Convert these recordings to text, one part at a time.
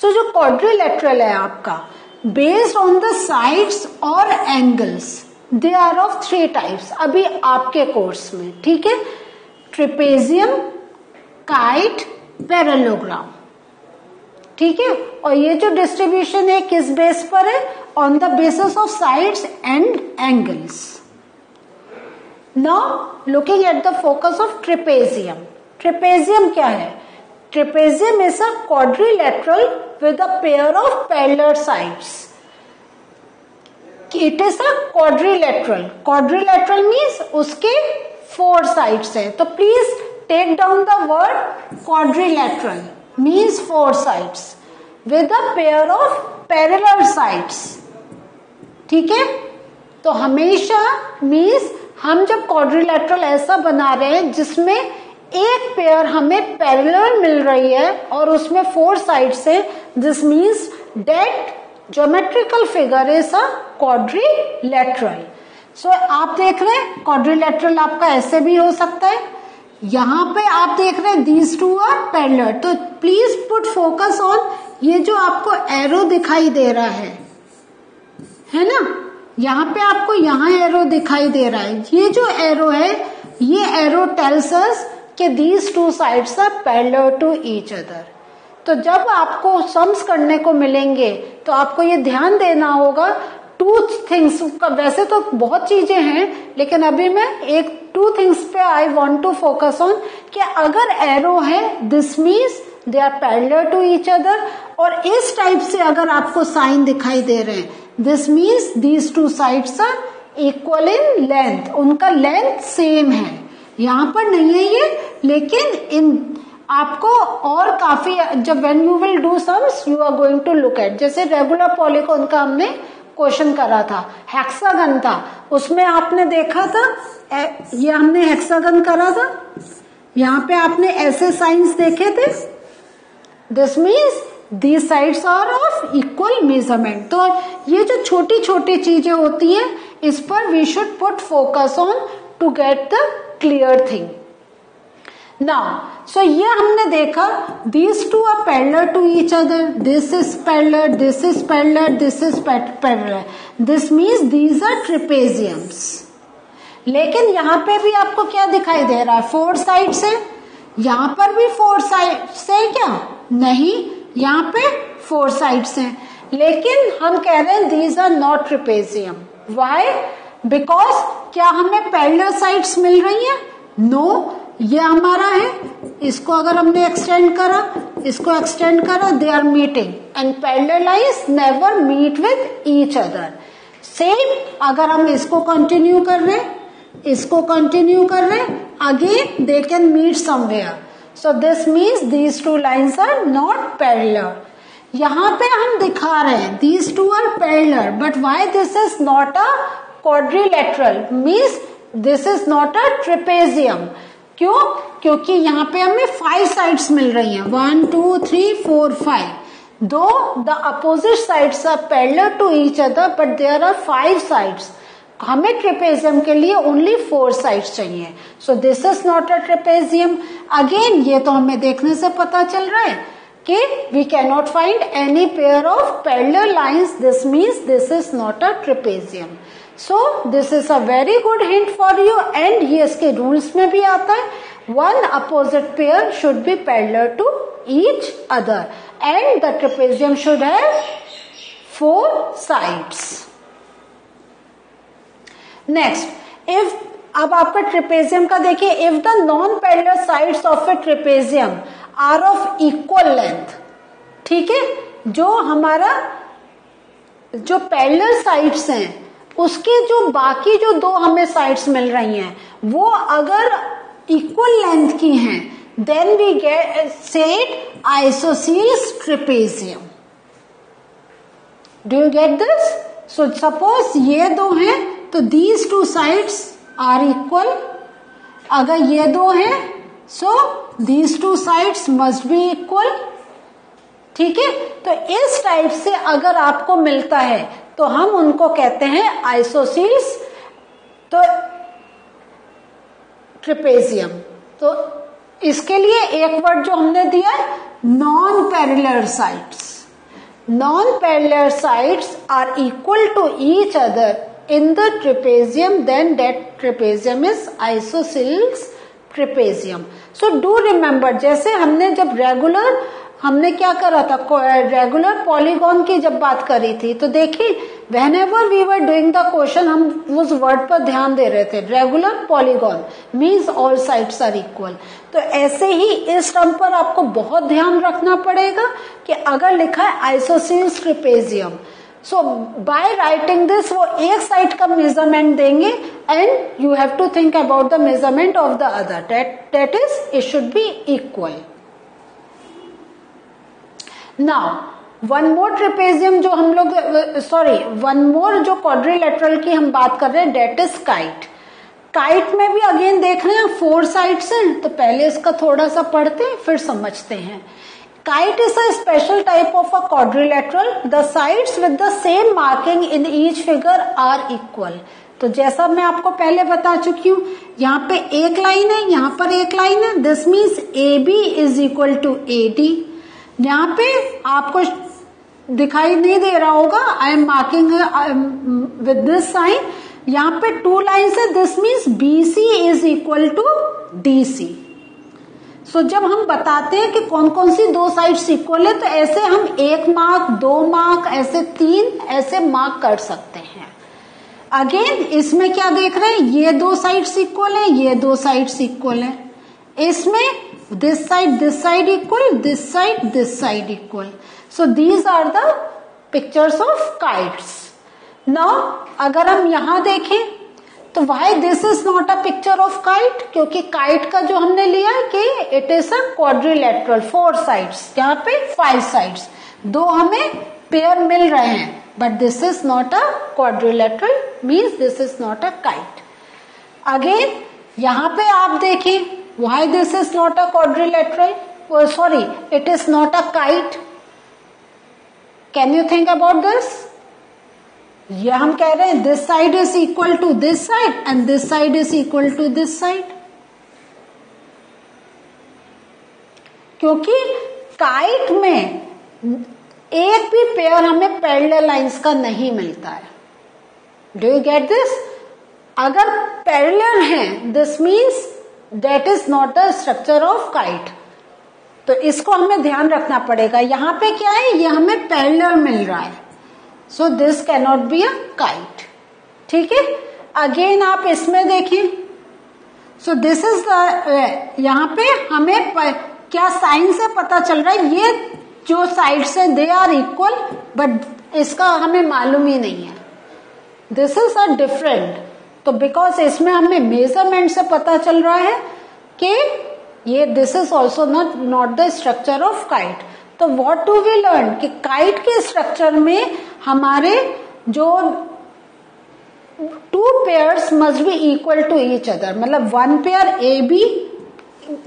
सो जो क्वाड्रिलेटरल है आपका, बेस्ड ऑन द साइड्स और angles, they are of 3 types अभी आपके कोर्स में, ठीक है। ट्रेपेजियम, काइट, पैरेललोग्राम, ठीक है। और ये जो डिस्ट्रीब्यूशन है किस बेस पर है? On the basis of sides and angles. Now looking at the focus of trapezium. Trapezium क्या है? Trapezium is a quadrilateral with a pair of parallel sides. It is a quadrilateral. Quadrilateral means उसके 4 sides है, तो please take down the word quadrilateral means 4 sides with a pair of parallel sides, ठीक है। तो हमेशा means हम जब quadrilateral ऐसा बना रहे हैं जिसमें एक पेयर हमें पैरेलल मिल रही है और उसमें 4 sides है, this means that geometrical figure is a quadrilateral। So आप देख रहे हैं quadrilateral आपका ऐसे भी हो सकता है, यहां पे आप देख रहे हैं these two are parallel, तो प्लीज पुट फोकस ऑन ये जो आपको एरो दिखाई दे रहा है ना, यहाँ पे आपको यहाँ एरो दिखाई दे रहा है, ये जो एरो है ये एरो टेल्स अस कि these two sides are parallel to each other। तो जब आपको सम्स करने को मिलेंगे तो आपको ये ध्यान देना होगा 2 थिंग्स का। वैसे तो बहुत चीजें हैं लेकिन अभी मैं एक 2 थिंग्स पे I want to focus on कि अगर एरो है this means they are parallel to each other, और इस टाइप से अगर आपको साइन दिखाई दे रहे हैं this means these 2 sides are equal in length, उनका लेंथ सेम है। यहाँ पर नहीं है ये, लेकिन इन आपको और काफी जब when you will do sums you are going to look at, जैसे रेगुलर पॉलीगॉन का हमने क्वेश्चन करा था, हेक्सागन था, उसमें आपने देखा था ये हमने हेक्सागन करा था, यहाँ पे आपने ऐसे साइंस देखे थे, this means these sides are of equal measurement. तो ये जो छोटी छोटी चीजें होती हैं इस पर we should put focus on to get the clear thing. Now so ये हमने देखा these two are parallel to each other, this is parallel, this is parallel, this is parallel, this means these are trapeziums। लेकिन यहाँ पे भी आपको क्या दिखाई दे रहा है? 4 साइड्स है, यहाँ पर भी 4 साइड्स है क्या? नहीं, यहाँ पे 4 साइड्स हैं, लेकिन हम कह रहे हैं these are not trapezium। Why? Because क्या हमें पैरेलल साइड्स मिल रही है? No, ये हमारा है, इसको अगर हमने एक्सटेंड करा, इसको एक्सटेंड करा, they are meeting and parallel lines never meet with each other. Same अगर हम इसको कंटिन्यू कर रहे, इसको कंटिन्यू कर रहे, again they can meet somewhere, so this means these 2 lines are not parallel. यहाँ पे हम दिखा रहे हैं these 2 are parallel, but why this is not a quadrilateral, means this is not a trapezium. क्यों? क्योंकि यहाँ पे हमें 5 साइड्स मिल रही हैं, 1 2 3 4 5, though the opposite sides are parallel to each other but there are 5 sides. हमें ट्रेपेजियम के लिए ओनली 4 साइड्स चाहिए, so this is not a trapezium. Again ये तो हमें देखने से पता चल रहा है कि we can not find any pair of parallel lines, this means this is not a trapezium. So this is a very good hint for you, and ये इसके रूल्स में भी आता है, 1 opposite pair should be parallel to each other and the trapezium should have 4 sides. Next, if अब आपका trapezium का देखिए, if the non parallel sides of a trapezium are of equal length, ठीक है, जो हमारा जो पैरेलल साइड्स हैं उसके जो बाकी जो 2 हमें साइड्स मिल रही हैं वो अगर इक्वल लेंथ की हैं, then we get said isosceles trapezium. Do you get this? So suppose ये 2 हैं तो these 2 sides are equal, अगर ये 2 हैं so these 2 sides must be equal, ठीक है। तो इस टाइप से अगर आपको मिलता है तो हम उनको कहते हैं आइसोसील्स, तो ट्रेपेजियम। तो इसके लिए एक वर्ड जो हमने दिया है non parallel sides, non-parallel sides are equal to each other in the trapezium, then that trapezium is isosceles trapezium. So do remember, जैसे हमने जब हमने क्या करा था, रेगुलर पॉलीगॉन की जब बात करी थी, तो देखिए whenever we were doing the question हम उस वर्ड पर ध्यान दे रहे थे. Regular polygon means all sides are equal. तो ऐसे ही इस टर्म पर आपको बहुत ध्यान रखना पड़ेगा कि अगर लिखा है isosceles trapezium, so by writing this वो एक साइड का मेजरमेंट देंगे and you have to think about the measurement of the other, that is it should be equal. Now one more trapezium जो हम लोग वन मोर जो quadrilateral की हम बात कर रहे हैं, डेट इज काइट. काइट में भी अगेन देख रहे हैं 4 साइड्स हैं, तो पहले इसका थोड़ा सा पढ़ते हैं फिर समझते हैं. Kite is a special type of a quadrilateral. The sides with the same marking in each figure are equal. तो जैसा मैं आपको पहले बता चुकी हूं, यहाँ पे एक लाइन है, यहाँ पर एक लाइन है. This means A B is equal to A D. यहाँ पे आपको दिखाई नहीं दे रहा होगा, I am marking with this sign. यहाँ पे 2 लाइन्स है, this means B C is equal to D C. So जब हम बताते हैं कि कौन कौन सी 2 साइड्स इक्वल है, तो ऐसे हम 1 मार्क, 2 मार्क, ऐसे 3 ऐसे मार्क कर सकते हैं. अगेन इसमें क्या देख रहे हैं, ये 2 साइड्स इक्वल है, ये 2 साइड्स इक्वल है. इसमें this side equal, this side equal. So these are the pictures of kites. Now अगर हम यहां देखें तो why this is not a picture of kite? क्योंकि kite का जो हमने लिया है कि it is a quadrilateral, 4 sides, यहाँ पे 5 sides, 2 हमें पेयर मिल रहे हैं, but this is not a quadrilateral, means this is not a kite. Again यहाँ पे आप देखें, why this is not a quadrilateral? Oh, sorry, it is not a kite. Can you think about this? ये हम कह रहे हैं this side is equal to this side and this side is equal to this side. क्योंकि kite में एक भी pair हमें पैरेलल लाइंस का नहीं मिलता है. Do you get this? अगर पैरेलल है, this means that is not the structure of kite. तो इसको हमें ध्यान रखना पड़ेगा. यहाँ पे क्या है, ये हमें पैरेलल मिल रहा है, so this can not be a kite. ठीक है. अगेन आप इसमें देखें, सो दिस इज द, यहाँ पे हमें क्या साइन से पता चल रहा है, ये जो साइड्स है दे आर इक्वल, बट इसका हमें मालूम ही नहीं है. This is a different. तो बिकॉज इसमें हमें मेजरमेंट से पता चल रहा है कि ये this is also not the structure of kite. तो व्हाट डू वी लर्न कि काइट के स्ट्रक्चर में हमारे जो 2 pairs must be equal to each other. मतलब 1 pair A B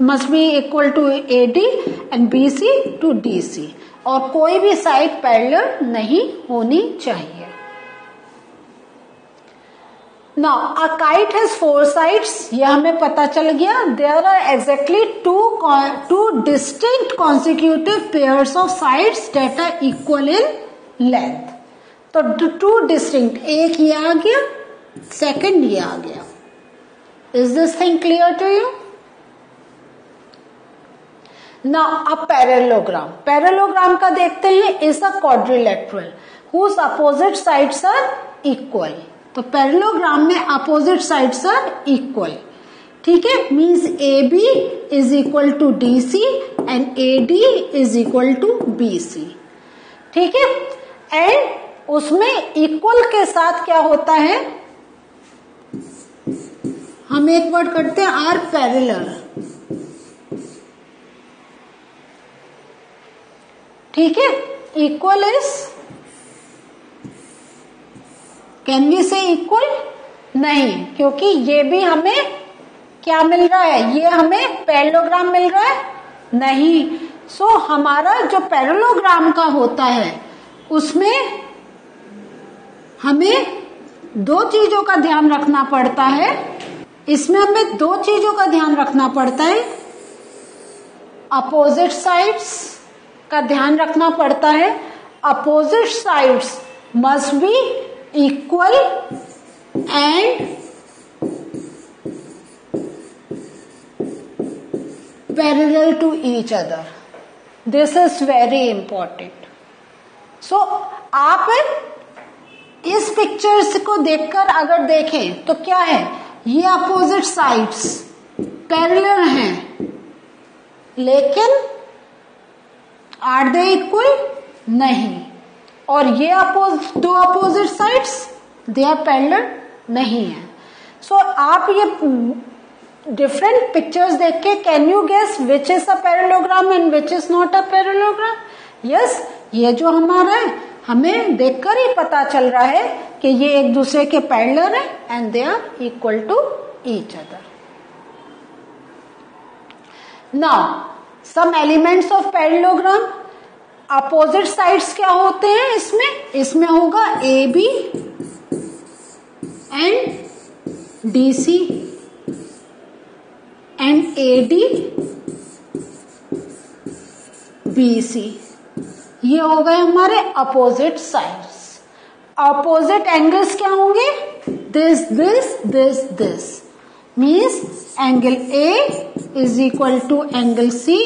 must be equal to A D and B C to D C, और कोई भी साइड पैरेलल नहीं होनी चाहिए. Now a kite has 4 sides. ये हमें पता चल गया. There are exactly two distinct consecutive pairs of sides that are equal in length. तो 2 distinct, एक ये आ गया, सेकंड ये आ गया. Is this thing clear to you? Now a parallelogram. Parallelogram का देखते हैं, is a quadrilateral whose opposite sides are equal. तो पैरेललोग्राम में अपोजिट साइड्स आर इक्वल. ठीक है. Means A B is equal to D C and A D is equal to B C. ठीक है. And उसमें इक्वल के साथ क्या होता है, हम एक वर्ड करते हैं आर पैरेलल. ठीक है. Equal is, can we say equal? नहीं, क्योंकि ये भी हमें क्या मिल रहा है, ये हमें पैरेललोग्राम मिल रहा है नहीं. सो हमारा जो पैरेललोग्राम का होता है उसमें हमें 2 चीजों का ध्यान रखना पड़ता है. इसमें हमें 2 चीजों का ध्यान रखना पड़ता है. अपोजिट साइड्स का ध्यान रखना पड़ता है opposite sides must be equal and parallel to each other. This is very important. So आप इस पिक्चर्स को देखकर अगर देखें तो क्या है, ये अपोजिट साइड्स पैरेलल हैं, लेकिन आर दे इक्वल? नहीं. और ये दो opposite sides they are parallel? नहीं है. सो आप ये डिफरेंट पिक्चर्स देख के can you guess which is a parallelogram and which is not a parallelogram? Yes, ये जो हमारा है हमें देखकर ही पता चल रहा है कि ये एक दूसरे के पैरेलल है and they are equal to each other. Now some elements of parallelogram. Opposite sides क्या होते हैं इसमें होगा A B and D C and A D B C. ये हो गए हमारे अपोजिट साइड्स. अपोजिट एंगल्स क्या होंगे? This this this this means angle A is equal to angle C.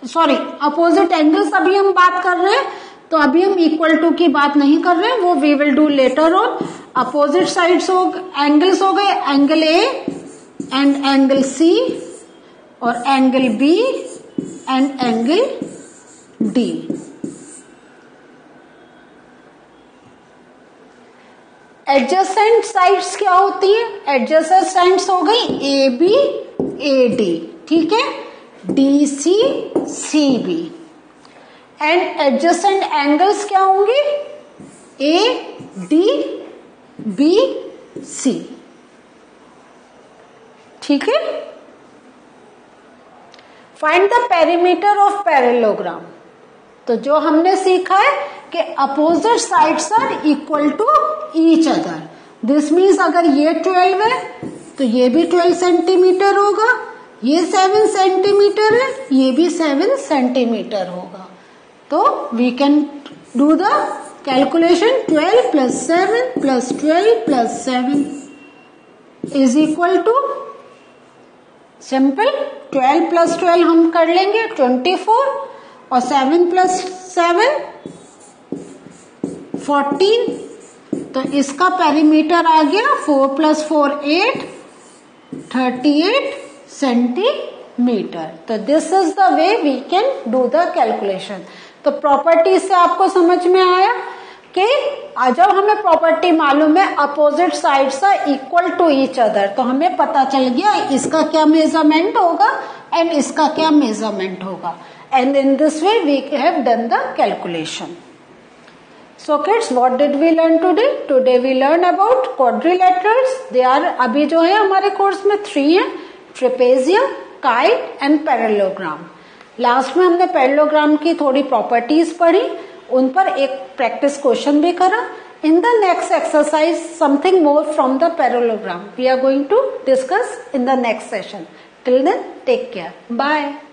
Sorry, opposite angles अभी हम बात कर रहे हैं, तो अभी हम इक्वल टू की बात नहीं कर रहे हैं, वो we will do later on. Opposite sides angles हो गए angle A and angle C और angle B and angle D. Adjacent sides क्या होती है? एडजेसेंट साइड्स हो गई ए बी ए डी, ठीक है, D C C B. And adjacent angles क्या होंगे? ए डी बी सी, ठीक है. Find the perimeter of parallelogram. तो जो हमने सीखा है कि opposite sides are equal to each other. This means अगर ये 12 है तो ये भी 12 सेंटीमीटर होगा, ये 7 सेंटीमीटर है, ये भी 7 सेंटीमीटर होगा. तो we can do the calculation. 12 plus 7 plus 12 plus 7 is equal to, simple, 12 plus 12 हम कर लेंगे 24 और 7 प्लस 7 14. तो इसका पेरीमीटर आ गया 4 प्लस 4 8 38 सेंटीमीटर. तो this is the way we can do the calculation. तो प्रॉपर्टी से आपको समझ में आया कि जब हमें प्रॉपर्टी मालूम है opposite sides are equal to each other, तो हमें पता चल गया इसका क्या मेजरमेंट होगा एंड इसका क्या मेजरमेंट होगा. And in this way we have done the calculation. So kids, what did we learn today? Today we learn about quadrilaterals. They are अभी जो है हमारे कोर्स में 3 है, trapezium, kite and parallelogram. Last में हमने पैरेललोग्राम की थोड़ी प्रॉपर्टीज पढ़ी, उन पर एक प्रैक्टिस क्वेश्चन भी करा. In the next exercise, something more from the parallelogram we are going to discuss in the next session. Till then, take care. Bye.